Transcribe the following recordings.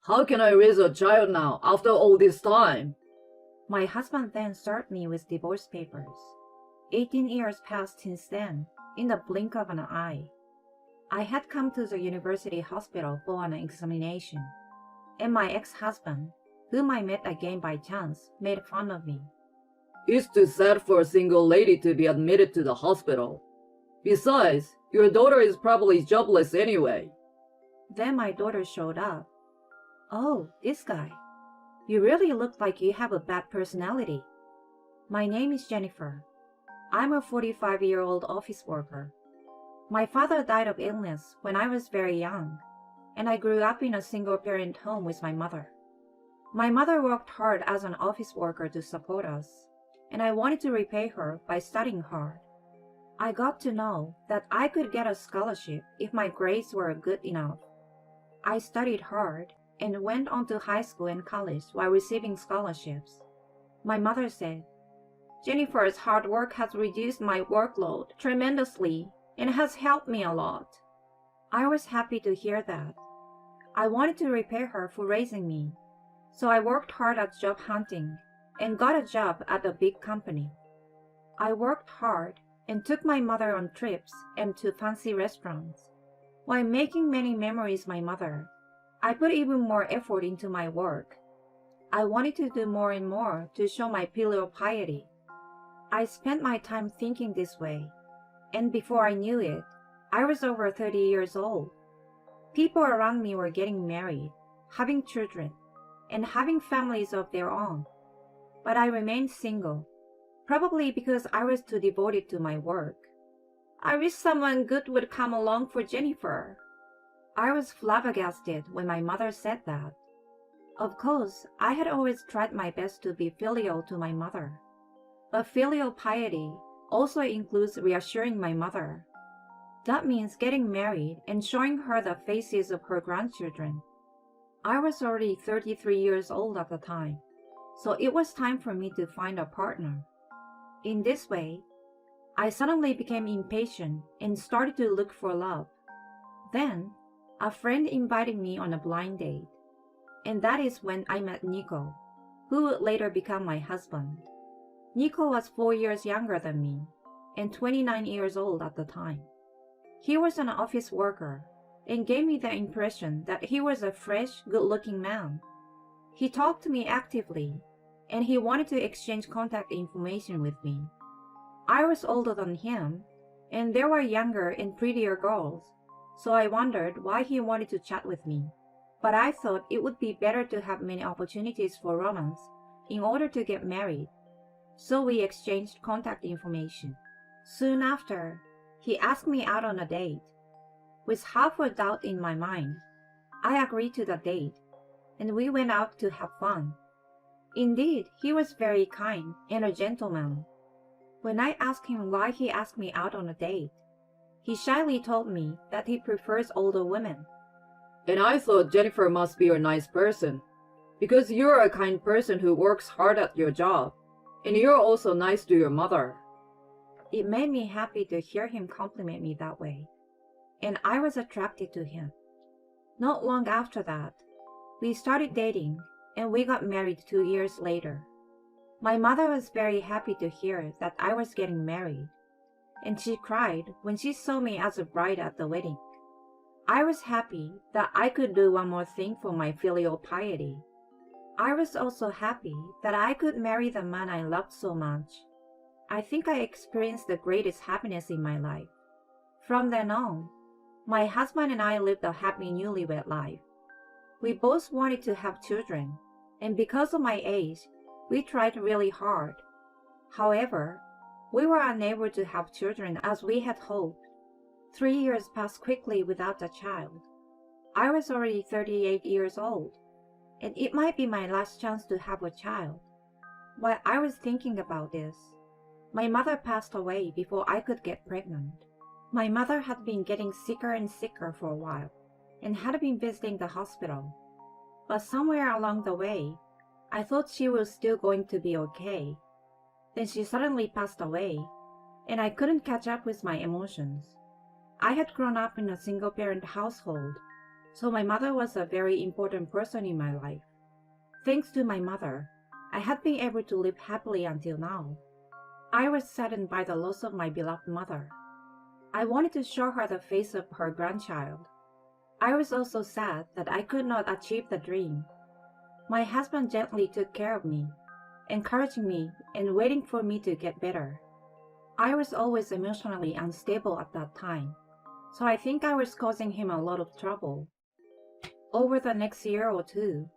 How can I raise a child now after all this time? My husband then served me with divorce papers. 18 years passed since then, in the blink of an eye. I had come to the university hospital for an examination, and my ex-husband, whom I met again by chance, made fun of me. It's too sad for a single lady to be admitted to the hospital. Besides, your daughter is probably jobless anyway. Then my daughter showed up. Oh, this guy. You really look like you have a bad personality. My name is Jennifer. I'm a 45-year-old office worker. My father died of illness when I was very young, and I grew up in a single-parent home with my mother. My mother worked hard as an office worker to support us, and I wanted to repay her by studying hard. I got to know that I could get a scholarship if my grades were good enough. I studied hard and went on to high school and college while receiving scholarships. My mother said, "Jennifer's hard work has reduced my workload tremendously and has helped me a lot." I was happy to hear that. I wanted to repay her for raising me, so I worked hard at job hunting and got a job at a big company. I worked hard and took my mother on trips and to fancy restaurants. While making many memories with my mother, I put even more effort into my work. I wanted to do more and more to show my filial piety. I spent my time thinking this way, and before I knew it, I was over 30 years old. People around me were getting married, having children, and having families of their own. But I remained single, probably because I was too devoted to my work. I wish someone good would come along for Jennifer. I was flabbergasted when my mother said that. Of course, I had always tried my best to be filial to my mother. But filial piety also includes reassuring my mother. That means getting married and showing her the faces of her grandchildren. I was already 33 years old at the time, so it was time for me to find a partner. In this way, I suddenly became impatient and started to look for love. Then, a friend invited me on a blind date, and that is when I met Nico, who would later become my husband. Nico was 4 years younger than me, and 29 years old at the time. He was an office worker, and gave me the impression that he was a fresh, good-looking man. He talked to me actively, and he wanted to exchange contact information with me. I was older than him, and there were younger and prettier girls, so I wondered why he wanted to chat with me. But I thought it would be better to have many opportunities for romance in order to get married, so we exchanged contact information. Soon after, he asked me out on a date. With half a doubt in my mind, I agreed to the date, and we went out to have fun. Indeed, he was very kind and a gentleman. When I asked him why he asked me out on a date, he shyly told me that he prefers older women. And I thought Jennifer must be a nice person, because you're a kind person who works hard at your job, and you're also nice to your mother. It made me happy to hear him compliment me that way, and I was attracted to him. Not long after that, we started dating, and we got married 2 years later. My mother was very happy to hear that I was getting married, and she cried when she saw me as a bride at the wedding. I was happy that I could do one more thing for my filial piety. I was also happy that I could marry the man I loved so much. I think I experienced the greatest happiness in my life. From then on, my husband and I lived a happy newlywed life. We both wanted to have children, and because of my age, we tried really hard. However, we were unable to have children as we had hoped. 3 years passed quickly without a child. I was already 38 years old, and it might be my last chance to have a child. While I was thinking about this, my mother passed away before I could get pregnant. My mother had been getting sicker and sicker for a while, and had been visiting the hospital. But somewhere along the way, I thought she was still going to be okay. Then she suddenly passed away, and I couldn't catch up with my emotions. I had grown up in a single-parent household, So my mother was a very important person in my life. Thanks to my mother, I had been able to live happily until now. I was saddened by the loss of my beloved mother. I wanted to show her the face of her grandchild. I was also sad that I could not achieve the dream. My husband gently took care of me, encouraging me and waiting for me to get better. I was always emotionally unstable at that time, so I think I was causing him a lot of trouble. Over the next year or two,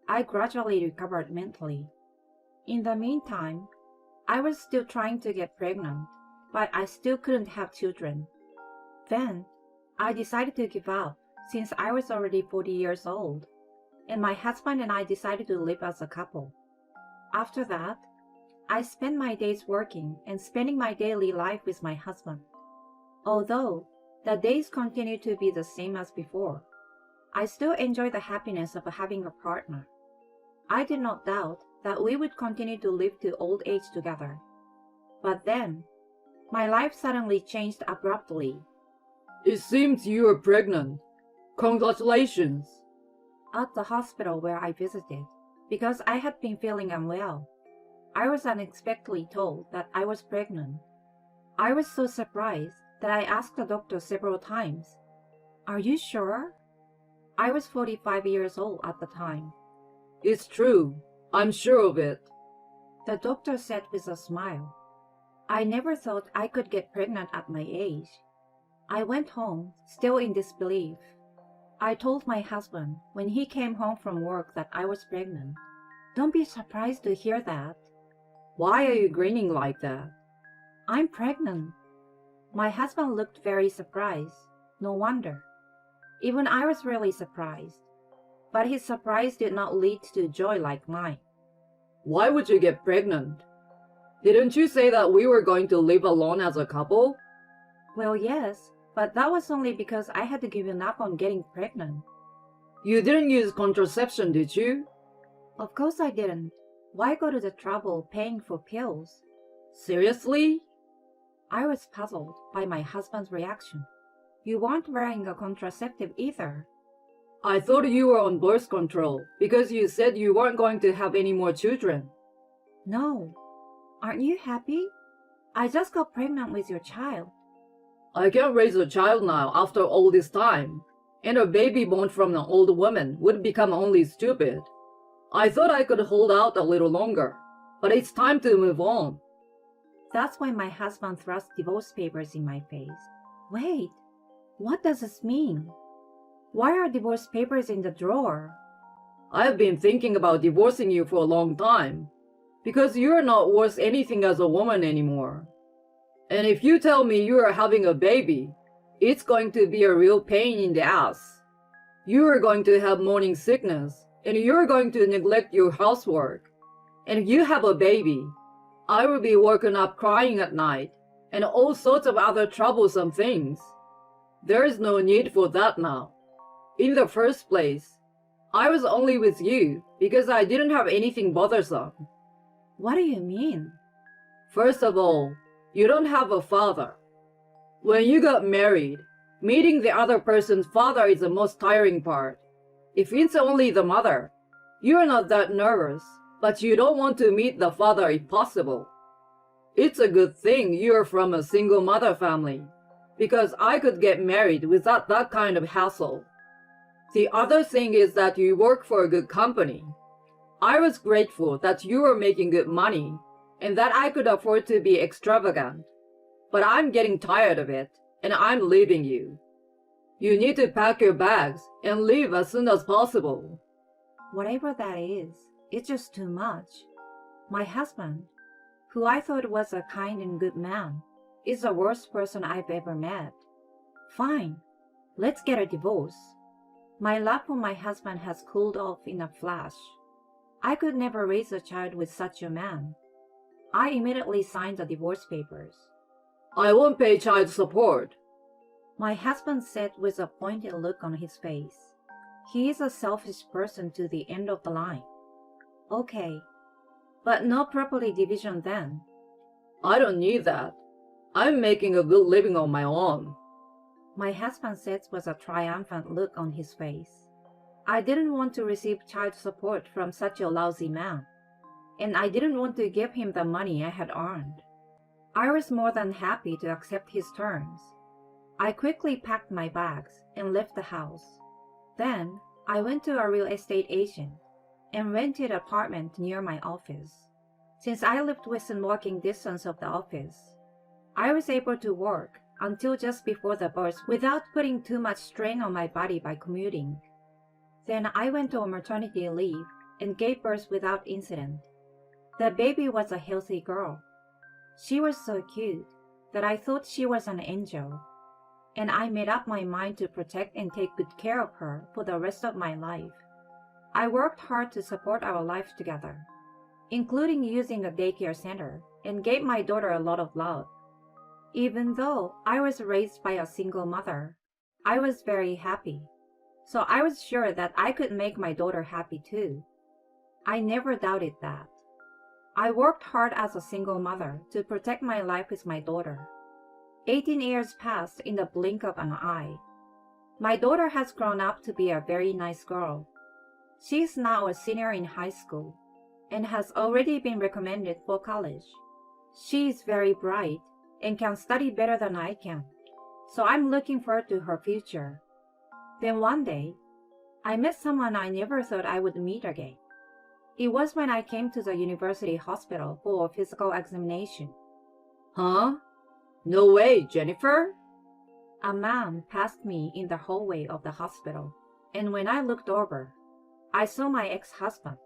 I gradually recovered mentally. In the meantime, I was still trying to get pregnant, but I still couldn't have children. Then, I decided to give up since I was already 40 years old, and my husband and I decided to live as a couple. After that, I spent my days working and spending my daily life with my husband. Although the days continue to be the same as before, I still enjoy the happiness of having a partner. I did not doubt that we would continue to live to old age together. But then, my life suddenly changed abruptly. It seems you are pregnant. Congratulations. At the hospital where I visited, because I had been feeling unwell, I was unexpectedly told that I was pregnant. I was so surprised that I asked the doctor several times, "Are you sure?" I was 45 years old at the time. It's true. I'm sure of it. The doctor said with a smile. I never thought I could get pregnant at my age. I went home, still in disbelief. I told my husband when he came home from work that I was pregnant. Don't be surprised to hear that. Why are you grinning like that? I'm pregnant. My husband looked very surprised. No wonder. Even I was really surprised. But his surprise did not lead to joy like mine. Why would you get pregnant? Didn't you say that we were going to live alone as a couple? Well, yes, but that was only because I had given up on getting pregnant. You didn't use contraception, did you? Of course I didn't. Why go to the trouble paying for pills? Seriously? I was puzzled by my husband's reaction. You weren't wearing a contraceptive either. I thought you were on birth control because you said you weren't going to have any more children. No. Aren't you happy? I just got pregnant with your child. I can't raise a child now after all this time, and a baby born from an old woman would become only stupid. I thought I could hold out a little longer, but it's time to move on. That's when my husband thrust divorce papers in my face. Wait, what does this mean? Why are divorce papers in the drawer? I've been thinking about divorcing you for a long time, because you're not worth anything as a woman anymore. And if you tell me you are having a baby, it's going to be a real pain in the ass. You are going to have morning sickness, and you're going to neglect your housework. And if you have a baby, I will be woken up crying at night, and all sorts of other troublesome things. There is no need for that now. In the first place, I was only with you because I didn't have anything bothersome. What do you mean? First of all, you don't have a father. When you got married, meeting the other person's father is the most tiring part. If it's only the mother, you're not that nervous, but you don't want to meet the father if possible. It's a good thing you're from a single mother family, because I could get married without that kind of hassle. The other thing is that you work for a good company. I was grateful that you were making good money and that I could afford to be extravagant. But I'm getting tired of it, and I'm leaving you. You need to pack your bags and leave as soon as possible. Whatever that is, it's just too much. My husband, who I thought was a kind and good man, is the worst person I've ever met. Fine, let's get a divorce. My love for my husband has cooled off in a flash. I could never raise a child with such a man. I immediately signed the divorce papers. I won't pay child support. My husband said with a pointed look on his face. He is a selfish person to the end of the line. Okay, but no property division then. I don't need that. I'm making a good living on my own. My husband said with a triumphant look on his face. I didn't want to receive child support from such a lousy man, and I didn't want to give him the money I had earned. I was more than happy to accept his terms. I quickly packed my bags and left the house. Then I went to a real estate agent and rented an apartment near my office. Since I lived within walking distance of the office, I was able to work until just before the birth without putting too much strain on my body by commuting. Then I went on maternity leave and gave birth without incident. The baby was a healthy girl. She was so cute that I thought she was an angel, and I made up my mind to protect and take good care of her for the rest of my life. I worked hard to support our life together, including using a daycare center, and gave my daughter a lot of love. Even though I was raised by a single mother, I was very happy, so I was sure that I could make my daughter happy too. I never doubted that. I worked hard as a single mother to protect my life with my daughter. 18 years passed in the blink of an eye. My daughter has grown up to be a very nice girl. She is now a senior in high school and has already been recommended for college. She is very bright and can study better than I can, so I'm looking forward to her future. Then one day, I met someone I never thought I would meet again. It was when I came to the university hospital for a physical examination. Huh? No way, Jennifer? A man passed me in the hallway of the hospital, and when I looked over, I saw my ex-husband.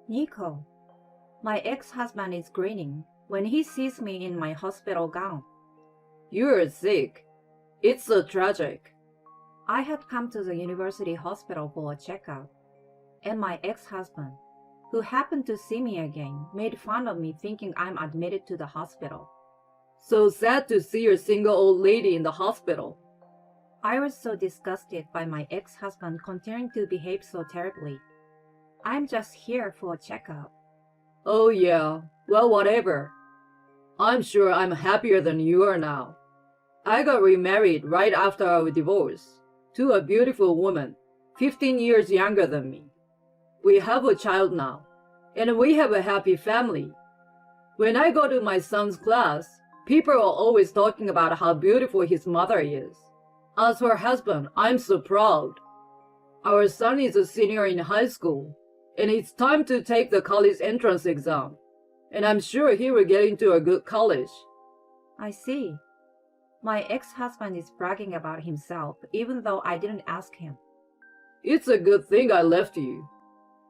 Nico. My ex-husband is grinning when he sees me in my hospital gown. You're sick. It's so tragic. I had come to the university hospital for a checkup, and my ex-husband, who happened to see me again, made fun of me thinking I'm admitted to the hospital. So sad to see your single old lady in the hospital. I was so disgusted by my ex-husband continuing to behave so terribly. I'm just here for a checkup. Oh yeah, well whatever. I'm sure I'm happier than you are now. I got remarried right after our divorce to a beautiful woman, 15 years younger than me. We have a child now, and we have a happy family. When I go to my son's class, people are always talking about how beautiful his mother is. As her husband, I'm so proud. Our son is a senior in high school, and it's time to take the college entrance exam, and I'm sure he will get into a good college. I see. My ex-husband is bragging about himself even though I didn't ask him. It's a good thing I left you.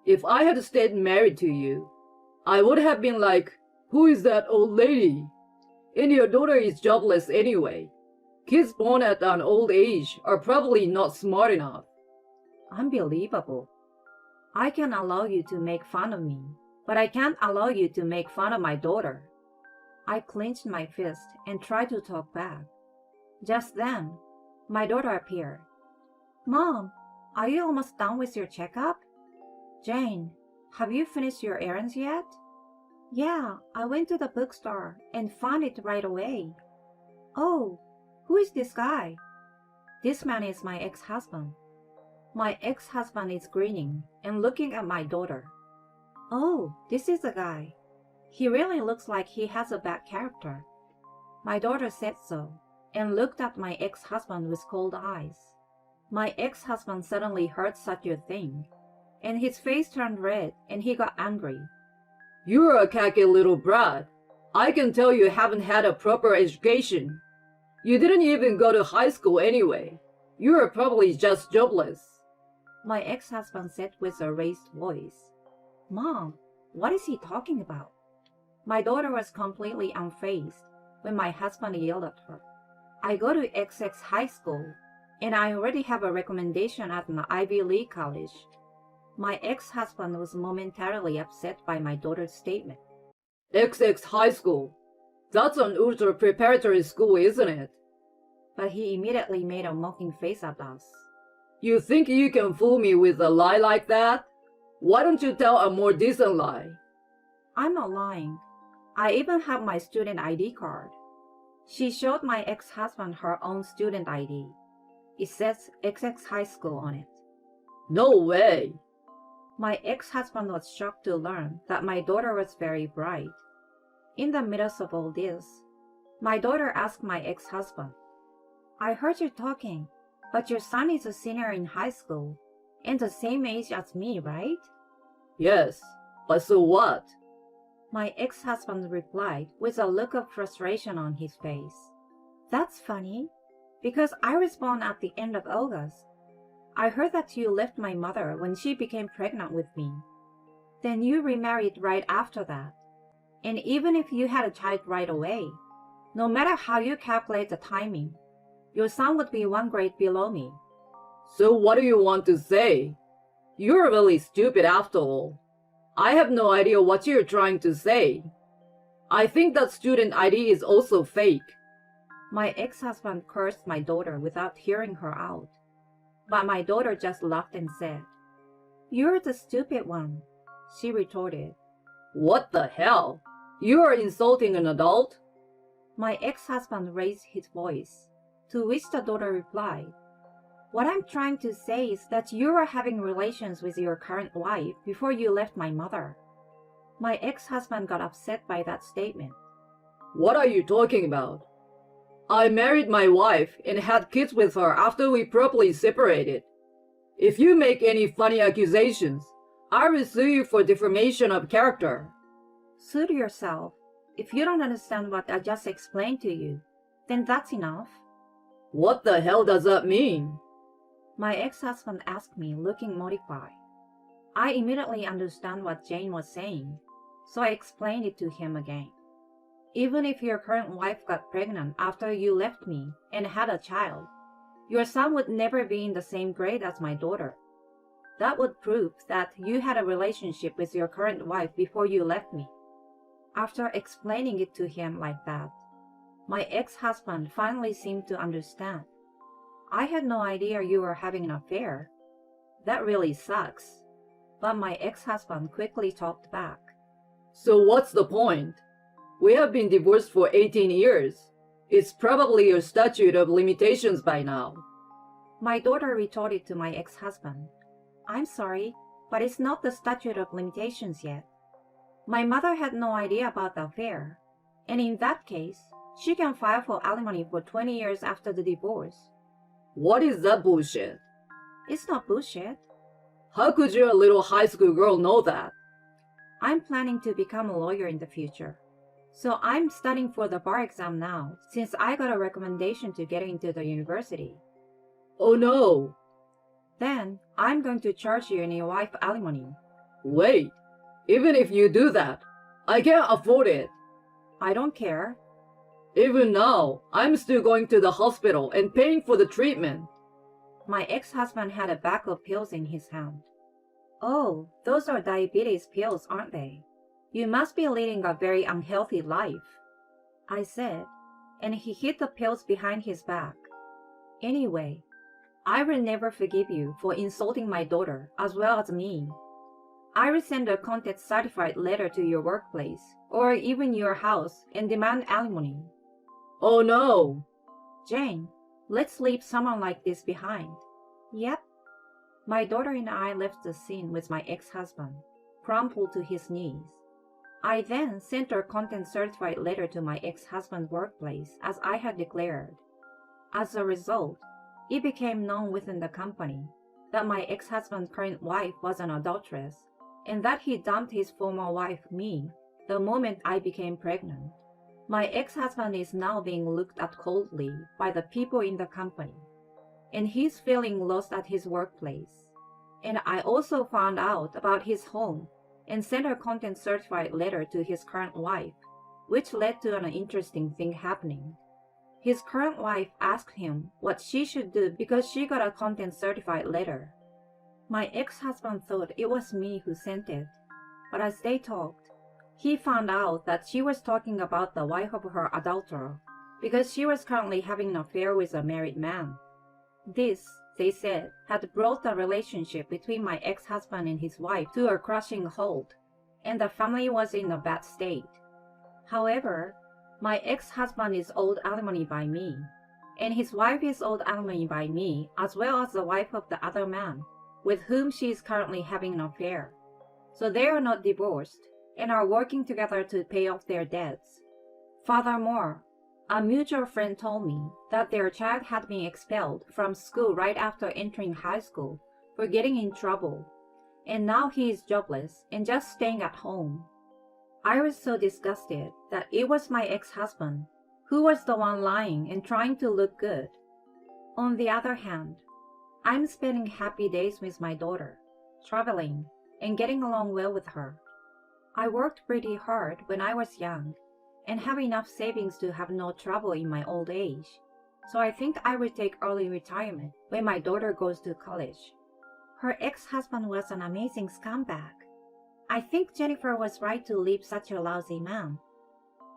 If I had stayed married to you, I would have been like, who is that old lady? And your daughter is jobless anyway. Kids born at an old age are probably not smart enough. Unbelievable. I can allow you to make fun of me, but I can't allow you to make fun of my daughter. I clenched my fist and tried to talk back. Just then, my daughter appeared. Mom, are you almost done with your checkup? Jane, have you finished your errands yet? Yeah, I went to the bookstore and found it right away. Oh, who is this guy? This man is my ex-husband. My ex-husband is grinning and looking at my daughter. Oh, this is the guy. He really looks like he has a bad character. My daughter said so and looked at my ex-husband with cold eyes. My ex-husband suddenly heard such a thing, and his face turned red and he got angry. You're a cocky little brat. I can tell you haven't had a proper education. You didn't even go to high school anyway. You're probably just jobless. My ex-husband said with a raised voice. Mom, what is he talking about? My daughter was completely unfazed when my husband yelled at her. I go to XX high school, and I already have a recommendation at an Ivy League college. My ex-husband was momentarily upset by my daughter's statement. XX high school? That's an ultra-preparatory school, isn't it? But he immediately made a mocking face at us. You think you can fool me with a lie like that? Why don't you tell a more decent lie? I'm not lying. I even have my student ID card. She showed my ex-husband her own student ID It says XX High School on it. No way. My ex-husband was shocked to learn that my daughter was very bright. In the middle of all this, my daughter asked my ex-husband, I heard you talking, but your son is a senior in high school and the same age as me, right? Yes, but so what? My ex-husband replied with a look of frustration on his face. That's funny, because I was born at the end of August. I heard that you left my mother when she became pregnant with me. Then you remarried right after that. And even if you had a child right away, no matter how you calculate the timing, your son would be one grade below me. So what do you want to say? You're really stupid after all. I have no idea what you're trying to say. I think that student ID is also fake. My ex-husband cursed my daughter without hearing her out. But my daughter just laughed and said, You're the stupid one, she retorted. What the hell? You are insulting an adult? My ex-husband raised his voice, to which the daughter replied, What I'm trying to say is that you were having relations with your current wife before you left my mother. My ex-husband got upset by that statement. What are you talking about? I married my wife and had kids with her after we properly separated. If you make any funny accusations, I will sue you for defamation of character. Suit yourself. If you don't understand what I just explained to you, then that's enough. What the hell does that mean? My ex-husband asked me, looking mortified. I immediately understand what Jane was saying, so I explained it to him again. Even if your current wife got pregnant after you left me and had a child, your son would never be in the same grade as my daughter. That would prove that you had a relationship with your current wife before you left me. After explaining it to him like that, my ex-husband finally seemed to understand. I had no idea you were having an affair. That really sucks. But my ex-husband quickly talked back. So what's the point? We have been divorced for 18 years. It's probably your statute of limitations by now. My daughter retorted to my ex-husband, I'm sorry, but it's not the statute of limitations yet. My mother had no idea about the affair, and in that case, she can file for alimony for 20 years after the divorce. What is that bullshit? It's not bullshit. How could your little high school girl know that? I'm planning to become a lawyer in the future. So I'm studying for the bar exam now, since I got a recommendation to get into the university. Oh no! Then, I'm going to charge you and your wife alimony. Wait, even if you do that, I can't afford it. I don't care. Even now, I'm still going to the hospital and paying for the treatment. My ex-husband had a bag of pills in his hand. Oh, those are diabetes pills, aren't they? You must be leading a very unhealthy life, I said, and he hid the pills behind his back. Anyway, I will never forgive you for insulting my daughter as well as me. I will send a content certified letter to your workplace or even your house and demand alimony. Oh no! Jane, let's leave someone like this behind. Yep. My daughter and I left the scene with my ex-husband, crumpled to his knees. I then sent a content-certified letter to my ex-husband's workplace as I had declared. As a result, it became known within the company that my ex-husband's current wife was an adulteress and that he dumped his former wife, me, the moment I became pregnant. My ex-husband is now being looked at coldly by the people in the company, and he's feeling lost at his workplace. And I also found out about his home and sent a content-certified letter to his current wife, which led to an interesting thing happening. His current wife asked him what she should do because she got a content-certified letter. My ex-husband thought it was me who sent it, but as they talked, he found out that she was talking about the wife of her adulterer because she was currently having an affair with a married man. This, they said, had brought the relationship between my ex-husband and his wife to a crushing halt, and the family was in a bad state. However, my ex-husband is owed alimony by me, and his wife is owed alimony by me as well as the wife of the other man, with whom she is currently having an affair. So they are not divorced and are working together to pay off their debts. Furthermore, a mutual friend told me that their child had been expelled from school right after entering high school for getting in trouble, and now he is jobless and just staying at home. I was so disgusted that it was my ex-husband who was the one lying and trying to look good. On the other hand, I'm spending happy days with my daughter, traveling, and getting along well with her. I worked pretty hard when I was young and have enough savings to have no trouble in my old age, so I think I will take early retirement when my daughter goes to college. Her ex-husband was an amazing scumbag. I think Jennifer was right to leave such a lousy man.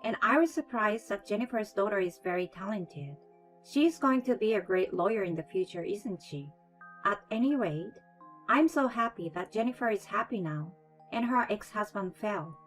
And I was surprised that Jennifer's daughter is very talented. She's going to be a great lawyer in the future, isn't she? At any rate, I'm so happy that Jennifer is happy now and her ex-husband fell.